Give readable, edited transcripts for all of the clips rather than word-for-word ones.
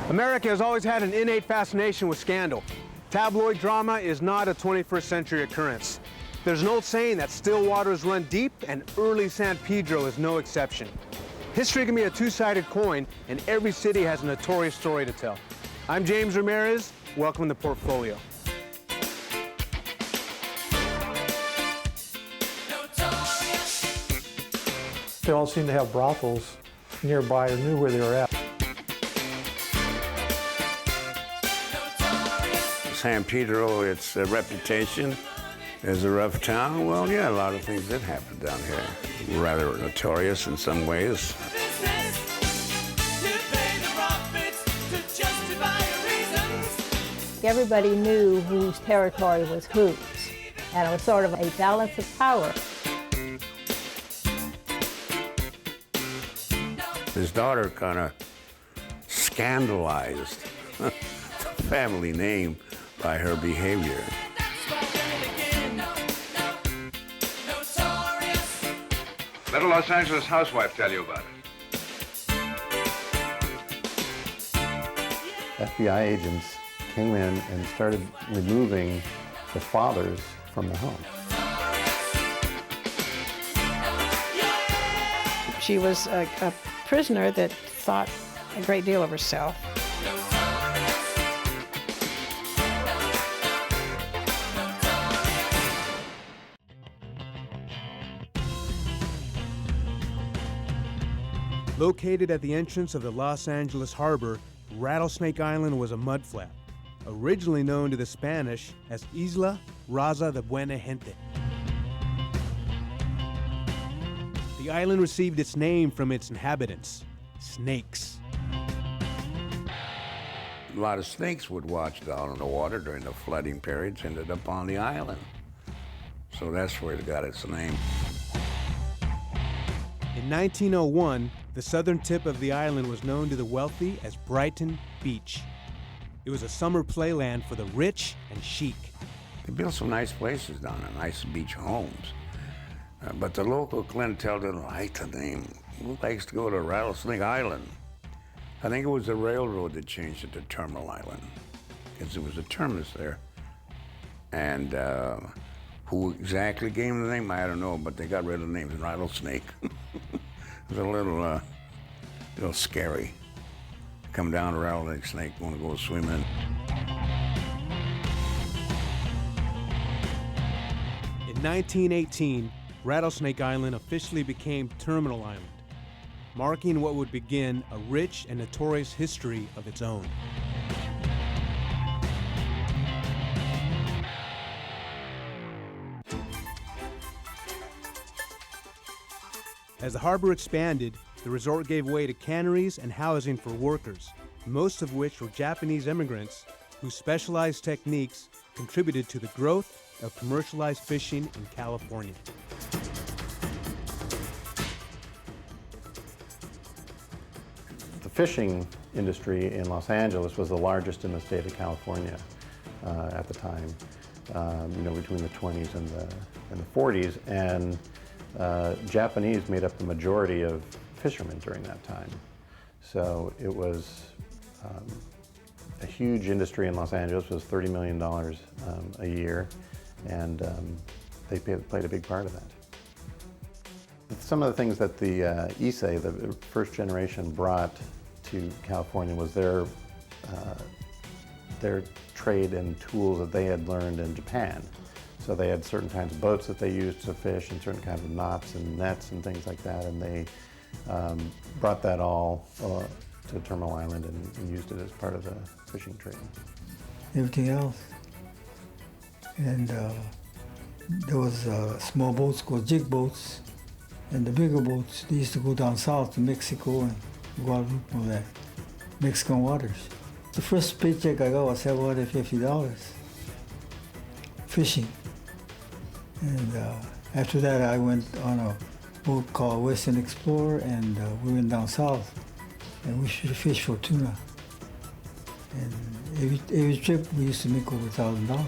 America has always had an innate fascination with scandal. Tabloid drama is not a 21st century occurrence. There's an old saying that still waters run deep, and early San Pedro is no exception. History can be a two-sided coin, and every city has a notorious story to tell. I'm James Ramirez. Welcome to Portfolio. They all seemed to have brothels nearby or knew where they were at. San Pedro, its reputation as a rough town, well, yeah, a lot of things did happen down here. Rather notorious in some ways. Everybody knew whose territory was whose, and it was sort of a balance of power. His daughter kind of scandalized the family name by her behavior. Let a Los Angeles housewife tell you about it. FBI agents came in and started removing the fathers from the home. She was a prisoner that thought a great deal of herself. Located at the entrance of the Los Angeles harbor, Rattlesnake Island was a mudflat, originally known to the Spanish as Isla Raza de Buena Gente. The island received its name from its inhabitants, snakes. A lot of snakes would wash down in the water during the flooding periods, ended up on the island. So that's where it got its name. In 1901, the southern tip of the island was known to the wealthy as Brighton Beach. It was a summer playland for the rich and chic. They built some nice places down there, nice beach homes. But the local clientele didn't like the name. Who likes to go to Rattlesnake Island? I think it was the railroad that changed it to Terminal Island, because there was a terminus there. And who exactly gave them the name, I don't know, but they got rid of the name Rattlesnake. It was a little scary. Come down to Rattlesnake, want to go swimming. In 1918, Rattlesnake Island officially became Terminal Island, marking what would begin a rich and notorious history of its own. As the harbor expanded, the resort gave way to canneries and housing for workers, most of which were Japanese immigrants whose specialized techniques contributed to the growth of commercialized fishing in California. The fishing industry in Los Angeles was the largest in the state of California at the time, between the 20s and the 40s, and Japanese made up the majority of fishermen during that time. So it was a huge industry in Los Angeles. It was $30 million a year, and they played a big part of that. Some of the things that the Issei, the first generation, brought to California was their trade and tools that they had learned in Japan. So they had certain kinds of boats that they used to fish and certain kinds of knots and nets and things like that, and they brought that all to Terminal Island and used it as part of the fishing trade. Everything else. And there was small boats called jig boats, and the bigger boats, they used to go down south to Mexico and Guadalupe, all that, Mexican waters. The first paycheck I got was $750 fishing. And after that, I went on a boat called Western Explorer, and we went down south, and we should fish for tuna. And every trip, we used to make over $1,000.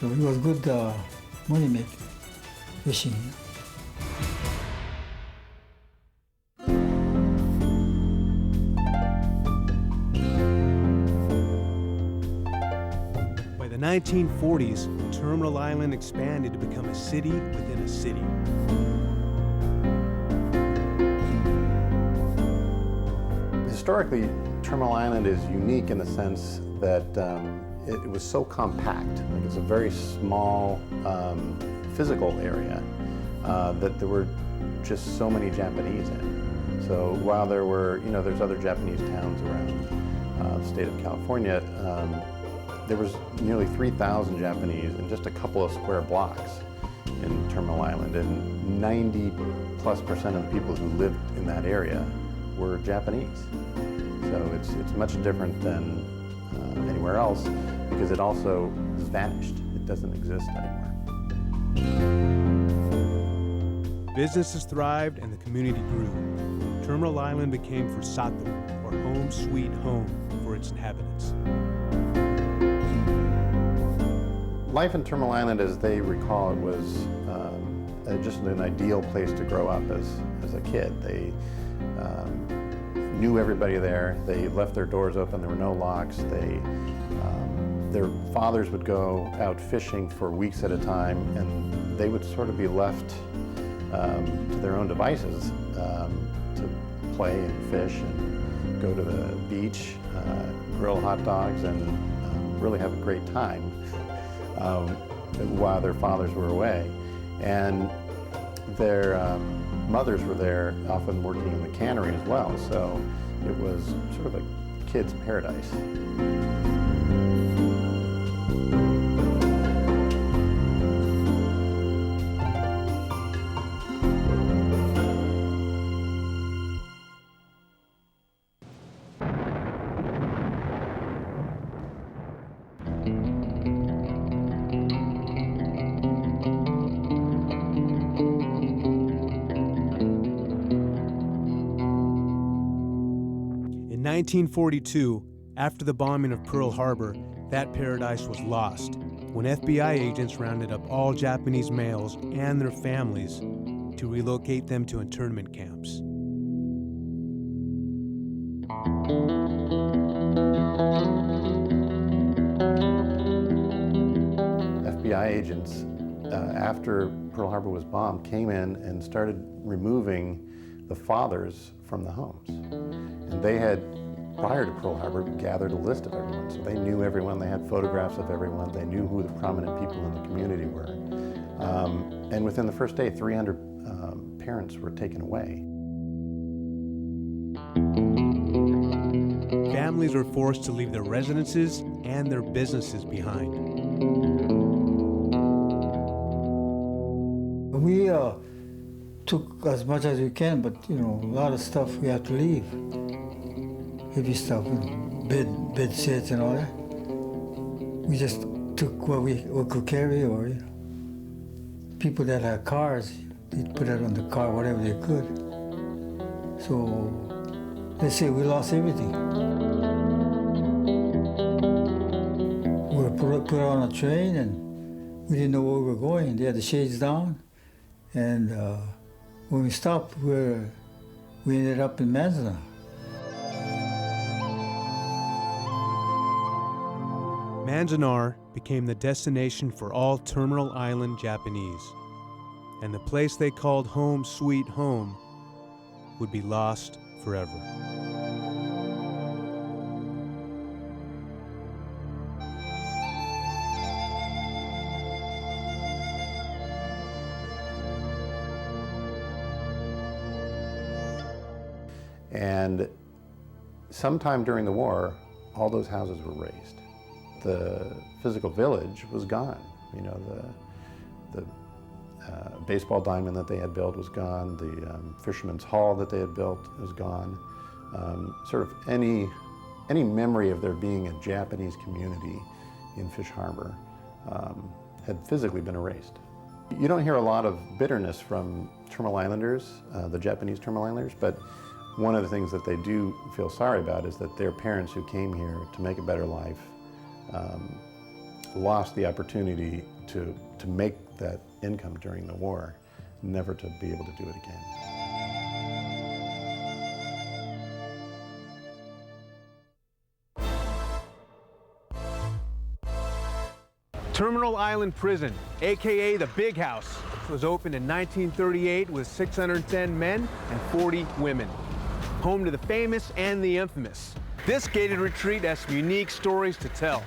So it was good money making, fishing. 1940s, Terminal Island expanded to become a city within a city. Historically, Terminal Island is unique in the sense that it was so compact. Like it's a very small physical area that there were just so many Japanese in. So while there were, there's other Japanese towns around the state of California, there was nearly 3,000 Japanese in just a couple of square blocks in Terminal Island, and 90+% of the people who lived in that area were Japanese. So it's much different than anywhere else because it also has vanished. It doesn't exist anymore. Businesses thrived and the community grew. Terminal Island became Fusato, or home sweet home, for its inhabitants. Life in Terminal Island, as they recall it, was just an ideal place to grow up as a kid. They knew everybody there. They left their doors open. There were no locks. Their fathers would go out fishing for weeks at a time, and they would sort of be left to their own devices to play and fish and go to the beach, grill hot dogs, and really have a great time while their fathers were away. And their mothers were there, often working in the cannery as well, so it was sort of a kid's paradise. In 1942, after the bombing of Pearl Harbor, that paradise was lost when FBI agents rounded up all Japanese males and their families to relocate them to internment camps. FBI agents, after Pearl Harbor was bombed, came in and started removing the fathers from the homes. And they had, prior to Pearl Harbor, gathered a list of everyone. So they knew everyone, they had photographs of everyone, they knew who the prominent people in the community were. And within the first day, 300 parents were taken away. Families were forced to leave their residences and their businesses behind. We took as much as we can, but a lot of stuff we had to leave. Heavy stuff, bed sets and all that. We just took what we could carry, or people that had cars, they put it on the car, whatever they could. So let's say we lost everything. We were put on a train and we didn't know where we were going. They had the shades down, and when we stopped, we ended up in Manzanar. Manzanar became the destination for all Terminal Island Japanese, and the place they called home sweet home would be lost forever. And sometime during the war, all those houses were razed. The physical village was gone. The baseball diamond that they had built was gone. The fisherman's hall that they had built was gone. Sort of any memory of there being a Japanese community in Fish Harbor had physically been erased. You don't hear a lot of bitterness from Terminal Islanders, the Japanese Terminal Islanders, but one of the things that they do feel sorry about is that their parents who came here to make a better life lost the opportunity to make that income during the war, never to be able to do it again. Terminal Island Prison, AKA the Big House, was opened in 1938 with 610 men and 40 women. Home to the famous and the infamous. This gated retreat has some unique stories to tell.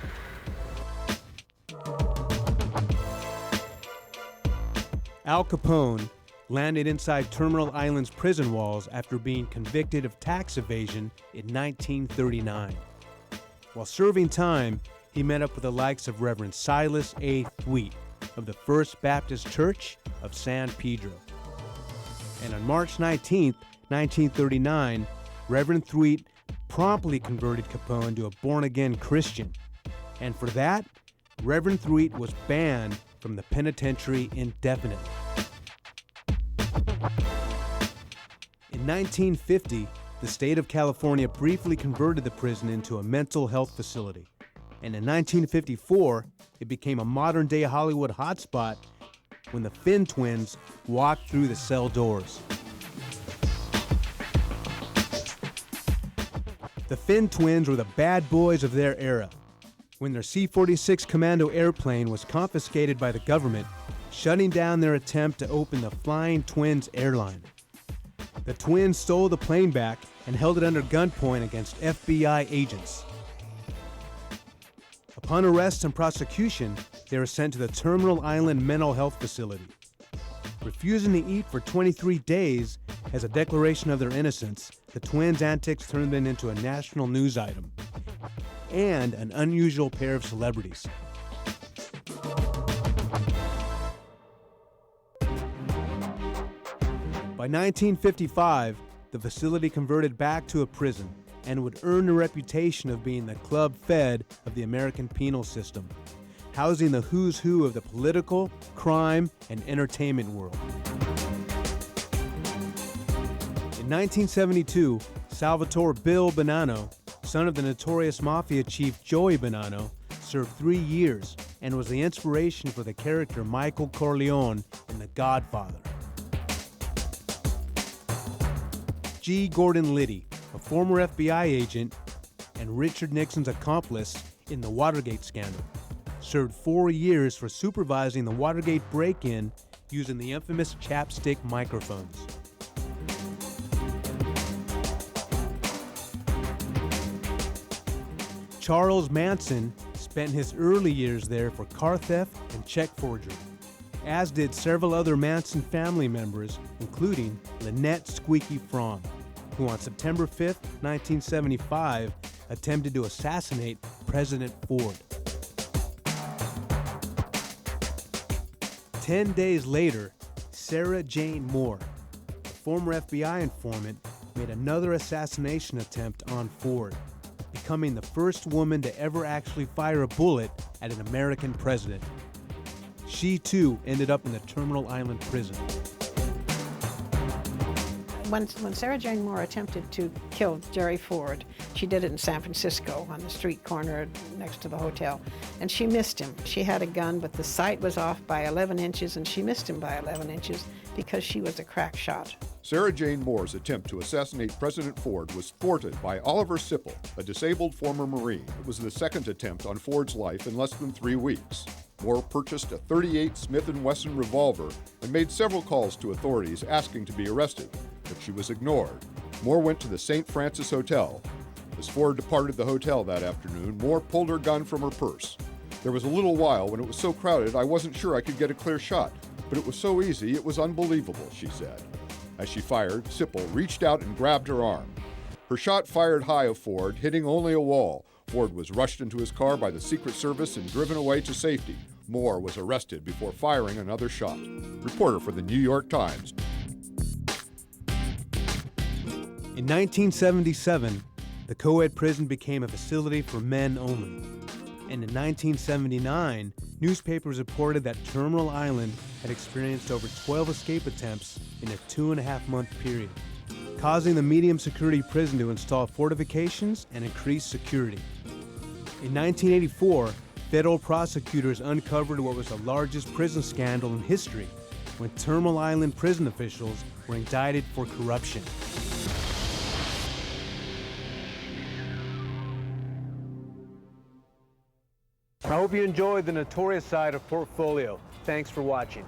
Al Capone landed inside Terminal Island's prison walls after being convicted of tax evasion in 1939. While serving time, he met up with the likes of Reverend Silas A. Thweet of the First Baptist Church of San Pedro. And on March 19, 1939, Reverend Thweet promptly converted Capone to a born-again Christian. And for that, Reverend Thweet was banned from the penitentiary indefinitely. In 1950, the state of California briefly converted the prison into a mental health facility. And in 1954, it became a modern-day Hollywood hotspot when the Finn twins walked through the cell doors. The Finn twins were the bad boys of their era. When their C-46 Commando airplane was confiscated by the government, shutting down their attempt to open the Flying Twins airline. The twins stole the plane back and held it under gunpoint against FBI agents. Upon arrest and prosecution, they were sent to the Terminal Island Mental Health Facility. Refusing to eat for 23 days as a declaration of their innocence, the twins' antics turned them into a national news item and an unusual pair of celebrities. By 1955, the facility converted back to a prison and would earn the reputation of being the Club Fed of the American penal system, housing the who's who of the political, crime, and entertainment world. In 1972, Salvatore Bill Bonanno, son of the notorious mafia chief Joey Bonanno, served 3 years and was the inspiration for the character Michael Corleone in The Godfather. G. Gordon Liddy, a former FBI agent and Richard Nixon's accomplice in the Watergate scandal, served 4 years for supervising the Watergate break-in using the infamous chapstick microphones. Charles Manson spent his early years there for car theft and check forgery, as did several other Manson family members, including Lynette Squeaky Fromm, who on September 5, 1975, attempted to assassinate President Ford. 10 days later, Sarah Jane Moore, a former FBI informant, made another assassination attempt on Ford, becoming the first woman to ever actually fire a bullet at an American president. She too ended up in the Terminal Island prison. When Sarah Jane Moore attempted to kill Jerry Ford, she did it in San Francisco on the street corner next to the hotel, and she missed him. She had a gun, but the sight was off by 11 inches, and she missed him by 11 inches because she was a crack shot. Sarah Jane Moore's attempt to assassinate President Ford was thwarted by Oliver Sipple, a disabled former Marine. It was the second attempt on Ford's life in less than 3 weeks. Moore purchased a .38 Smith & Wesson revolver and made several calls to authorities asking to be arrested, but she was ignored. Moore went to the St. Francis Hotel. As Ford departed the hotel that afternoon, Moore pulled her gun from her purse. There was a little while when it was so crowded I wasn't sure I could get a clear shot, but it was so easy it was unbelievable, she said. As she fired, Sipple reached out and grabbed her arm. Her shot fired high of Ford, hitting only a wall. Ford was rushed into his car by the Secret Service and driven away to safety. Moore was arrested before firing another shot. Reporter for the New York Times. In 1977, the co-ed prison became a facility for men only. And in 1979, newspapers reported that Terminal Island had experienced over 12 escape attempts in a 2.5-month period, causing the medium security prison to install fortifications and increase security. In 1984, federal prosecutors uncovered what was the largest prison scandal in history when Terminal Island prison officials were indicted for corruption. I hope you enjoyed the Notorious side of Portfolio. Thanks for watching.